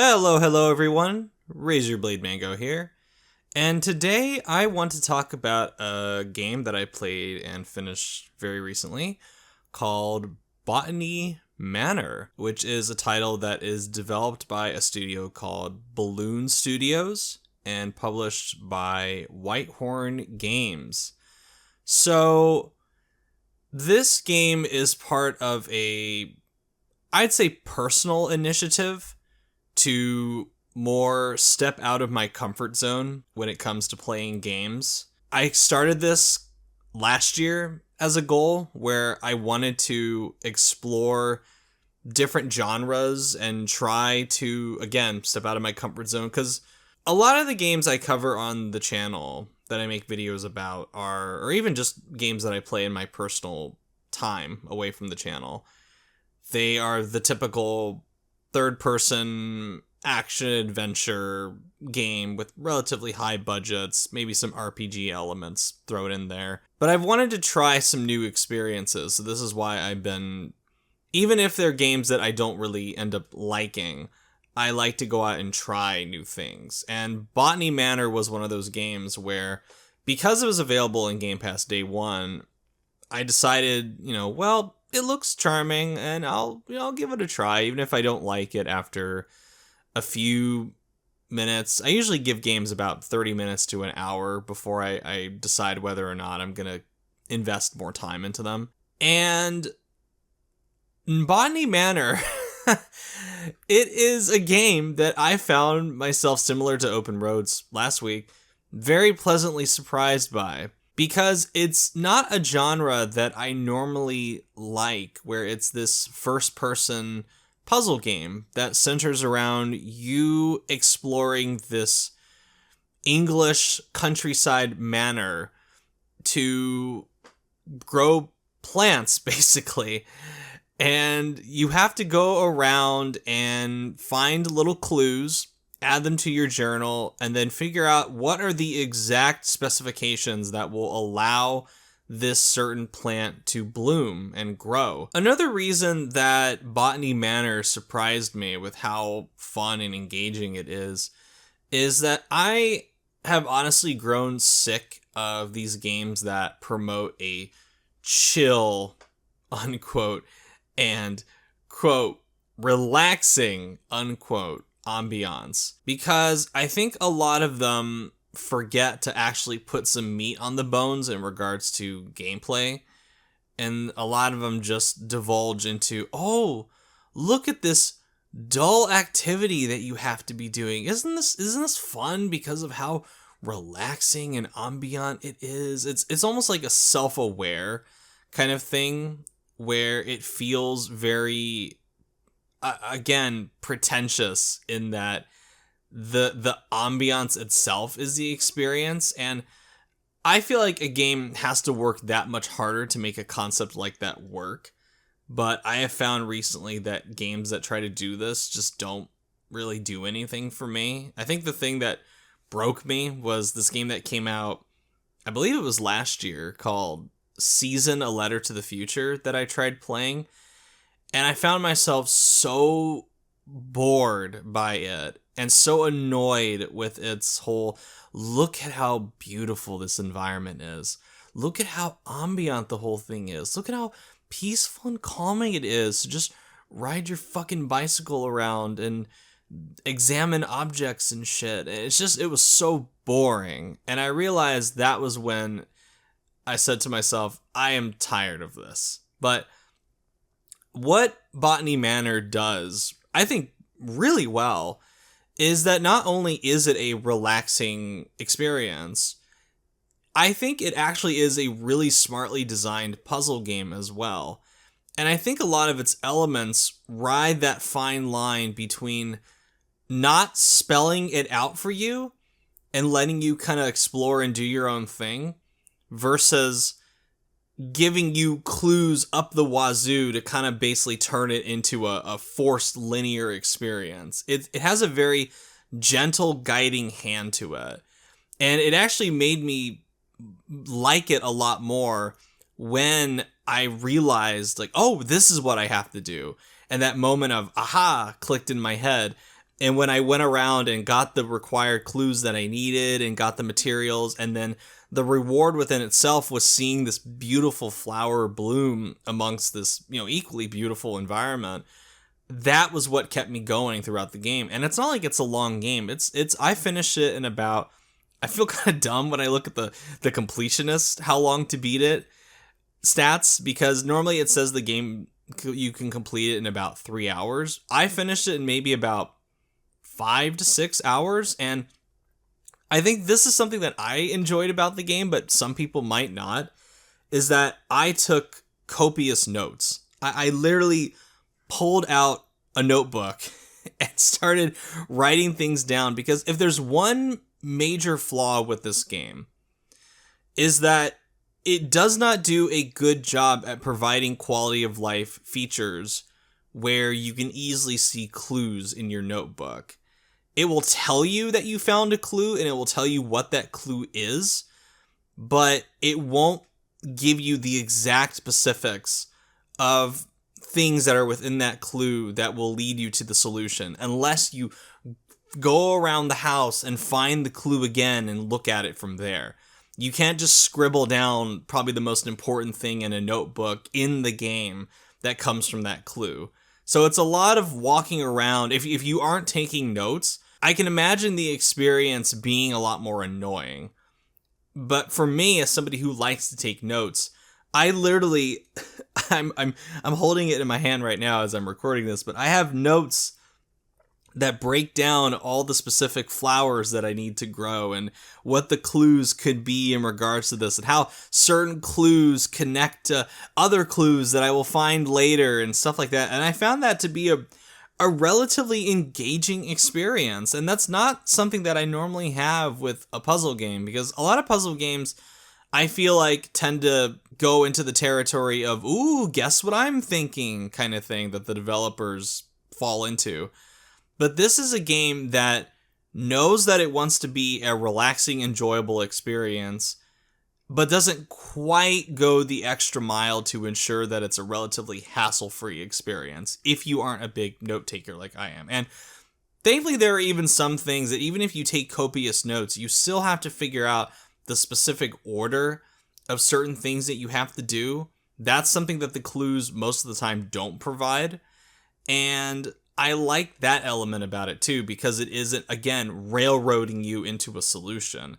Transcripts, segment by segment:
Hello everyone. Razor Blade Mango here. And today I want to talk about a game that I played and finished very recently called Botany Manor, which is a title that is developed by a studio called Balloon Studios and published by Whitehorn Games. So, this game is part of I'd say personal initiative to more step out of my comfort zone when it comes to playing games. I started this last year as a goal where I wanted to explore different genres and try to, again, step out of my comfort zone, because a lot of the games I cover on the channel that I make videos about or even just games that I play in my personal time away from the channel, they are the typical third-person action-adventure game with relatively high budgets, maybe some RPG elements thrown in there. But I've wanted to try some new experiences, so this is why even if they're games that I don't really end up liking, I like to go out and try new things. And Botany Manor was one of those games where, because it was available in Game Pass day one, I decided, it looks charming, and I'll give it a try, even if I don't like it after a few minutes. I usually give games about 30 minutes to an hour before I decide whether or not I'm going to invest more time into them. And Botany Manor, it is a game that I found myself, similar to Open Roads last week, very pleasantly surprised by. Because it's not a genre that I normally like, where it's this first-person puzzle game that centers around you exploring this English countryside manor to grow plants, basically. And you have to go around and find little clues, add them to your journal, and then figure out what are the exact specifications that will allow this certain plant to bloom and grow. Another reason that Botany Manor surprised me with how fun and engaging it is that I have honestly grown sick of these games that promote a chill, unquote, and, quote, relaxing, unquote, ambiance, because I think a lot of them forget to actually put some meat on the bones in regards to gameplay, and a lot of them just divulge into, oh, look at this dull activity that you have to be doing. Isn't this fun because of how relaxing and ambient it is? It's almost like a self-aware kind of thing where it feels very again, pretentious in that the ambiance itself is the experience, and I feel like a game has to work that much harder to make a concept like that work. But I have found recently that games that try to do this just don't really do anything for me. I think the thing that broke me was this game that came out, I believe it was last year, called Season: A Letter to the Future, that I tried playing. And I found myself so bored by it and so annoyed with its whole, look at how beautiful this environment is. Look at how ambient the whole thing is. Look at how peaceful and calming it is to just ride your fucking bicycle around and examine objects and shit. It was so boring. And I realized that was when I said to myself, I am tired of this. But what Botany Manor does, I think, really well, is that not only is it a relaxing experience, I think it actually is a really smartly designed puzzle game as well. And I think a lot of its elements ride that fine line between not spelling it out for you and letting you kind of explore and do your own thing, versus giving you clues up the wazoo to kind of basically turn it into a forced linear experience. It has a very gentle guiding hand to it. And it actually made me like it a lot more when I realized, like, oh, this is what I have to do. And that moment of aha clicked in my head. And when I went around and got the required clues that I needed and got the materials, and then the reward within itself was seeing this beautiful flower bloom amongst this, equally beautiful environment. That was what kept me going throughout the game. And it's not like it's a long game. I finished it in about, I feel kind of dumb when I look at the completionist, how long to beat it stats, because normally it says the game, you can complete it in about 3 hours. I finished it in maybe about 5 to 6 hours, and I think this is something that I enjoyed about the game, but some people might not, is that I took copious notes. I literally pulled out a notebook and started writing things down, because if there's one major flaw with this game, is that it does not do a good job at providing quality of life features where you can easily see clues in your notebook. It will tell you that you found a clue, and it will tell you what that clue is, but it won't give you the exact specifics of things that are within that clue that will lead you to the solution, unless you go around the house and find the clue again and look at it from there. You can't just scribble down probably the most important thing in a notebook in the game that comes from that clue. So it's a lot of walking around. If you aren't taking notes, I can imagine the experience being a lot more annoying. But for me, as somebody who likes to take notes, I literally, I'm holding it in my hand right now as I'm recording this, but I have notes that break down all the specific flowers that I need to grow and what the clues could be in regards to this, and how certain clues connect to other clues that I will find later and stuff like that. And I found that to be a relatively engaging experience. And that's not something that I normally have with a puzzle game, because a lot of puzzle games, I feel like, tend to go into the territory of, ooh, guess what I'm thinking kind of thing that the developers fall into. But this is a game that knows that it wants to be a relaxing, enjoyable experience, but doesn't quite go the extra mile to ensure that it's a relatively hassle-free experience if you aren't a big note taker like I am. And thankfully, there are even some things that even if you take copious notes, you still have to figure out the specific order of certain things that you have to do. That's something that the clues most of the time don't provide. And I like that element about it too, because it isn't, again, railroading you into a solution.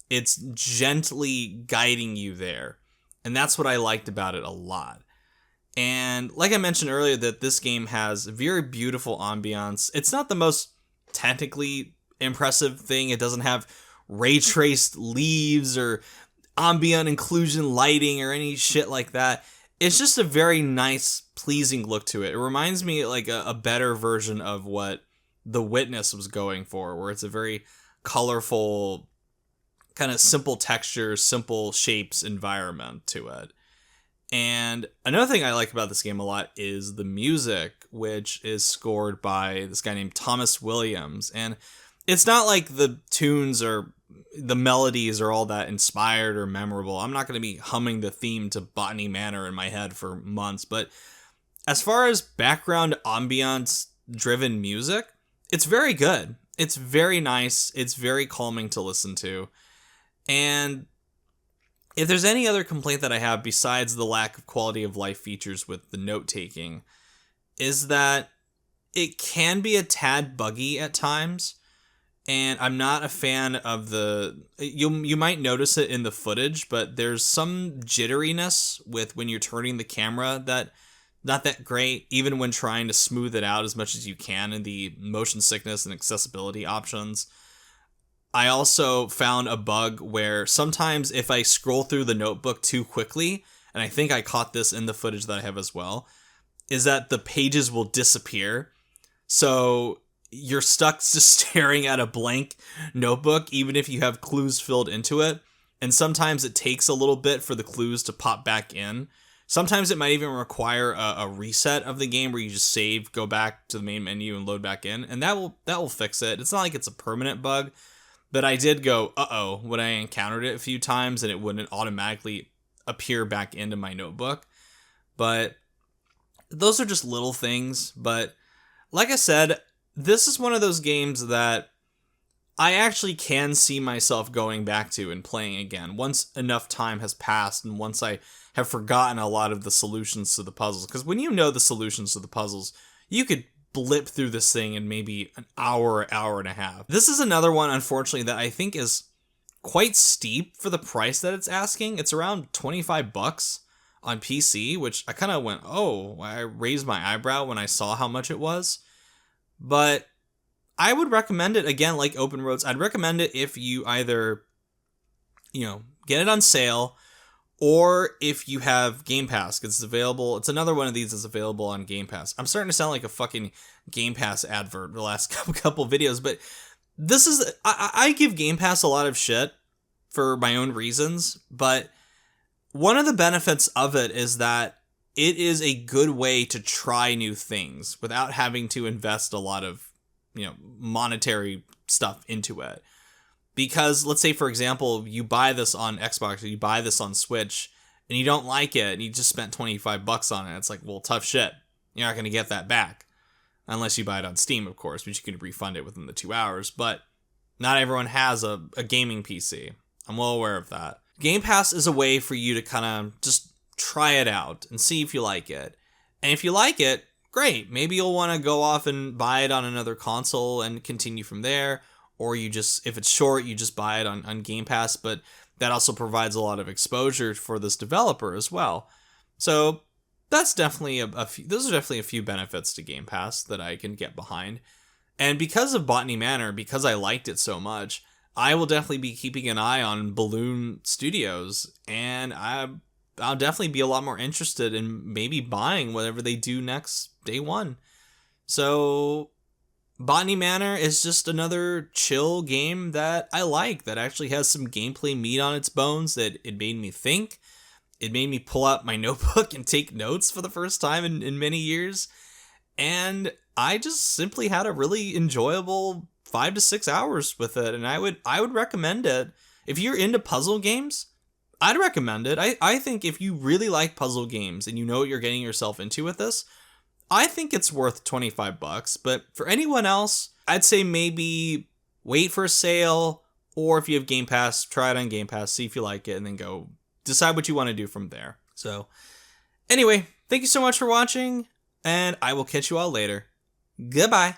It's gently guiding you there. And that's what I liked about it a lot. And like I mentioned earlier, that this game has very beautiful ambiance. It's not the most technically impressive thing. It doesn't have ray traced leaves or ambient inclusion lighting or any shit like that. It's just a very nice, pleasing look to it. It reminds me like a better version of what The Witness was going for, where it's a very colorful, kind of simple textures, simple shapes environment to it. And another thing I like about this game a lot is the music, which is scored by this guy named Thomas Williams. And it's not like the tunes or the melodies are all that inspired or memorable. I'm not going to be humming the theme to Botany Manor in my head for months. But as far as background ambiance driven music, it's very good. It's very nice. It's very calming to listen to. And if there's any other complaint that I have besides the lack of quality of life features with the note taking, is that it can be a tad buggy at times. And I'm not a fan of you might notice it in the footage, but there's some jitteriness with when you're turning the camera that not that great, even when trying to smooth it out as much as you can in the motion sickness and accessibility options. I also found a bug where sometimes if I scroll through the notebook too quickly, and I think I caught this in the footage that I have as well, is that the pages will disappear. So you're stuck just staring at a blank notebook, even if you have clues filled into it. And sometimes it takes a little bit for the clues to pop back in. Sometimes it might even require a reset of the game where you just save, go back to the main menu and load back in. And that will fix it. It's not like it's a permanent bug, but I did go, uh-oh, when I encountered it a few times and it wouldn't automatically appear back into my notebook. But those are just little things. But like I said, this is one of those games that I actually can see myself going back to and playing again once enough time has passed and once I have forgotten a lot of the solutions to the puzzles. Because when you know the solutions to the puzzles, you could blip through this thing in maybe an hour, hour and a half. This is another one, unfortunately, that I think is quite steep for the price that it's asking. It's around 25 bucks on PC, which I kind of went, oh, I raised my eyebrow when I saw how much it was. But I would recommend it, again, like Open Roads. I'd recommend it if you either, get it on sale, or if you have Game Pass. It's available. It's another one of these that's available on Game Pass. I'm starting to sound like a fucking Game Pass advert the last couple videos, but this is, I give Game Pass a lot of shit for my own reasons, but one of the benefits of it is that it is a good way to try new things without having to invest a lot of, monetary stuff into it. Because let's say, for example, you buy this on Xbox or you buy this on Switch and you don't like it and you just spent 25 bucks on it. It's like, well, tough shit. You're not going to get that back. Unless you buy it on Steam, of course, which you can refund it within the 2 hours. But not everyone has a gaming PC. I'm well aware of that. Game Pass is a way for you to kind of just try it out and see if you like it. And if you like it, great. Maybe you'll want to go off and buy it on another console and continue from there. Or you just, if it's short, you just buy it on Game Pass. But that also provides a lot of exposure for this developer as well. So that's definitely those are definitely a few benefits to Game Pass that I can get behind. And because of Botany Manor, because I liked it so much, I will definitely be keeping an eye on Balloon Studios, and I'll definitely be a lot more interested in maybe buying whatever they do next day one. So Botany Manor is just another chill game that I like, that actually has some gameplay meat on its bones, that it made me think. It made me pull out my notebook and take notes for the first time in many years. And I just simply had a really enjoyable 5 to 6 hours with it. And I would recommend it. If you're into puzzle games, I'd recommend it. I think if you really like puzzle games and you know what you're getting yourself into with this, I think it's worth 25 bucks. But for anyone else, I'd say maybe wait for a sale, or if you have Game Pass, try it on Game Pass, see if you like it, and then go decide what you want to do from there. So anyway, thank you so much for watching, and I will catch you all later. Goodbye.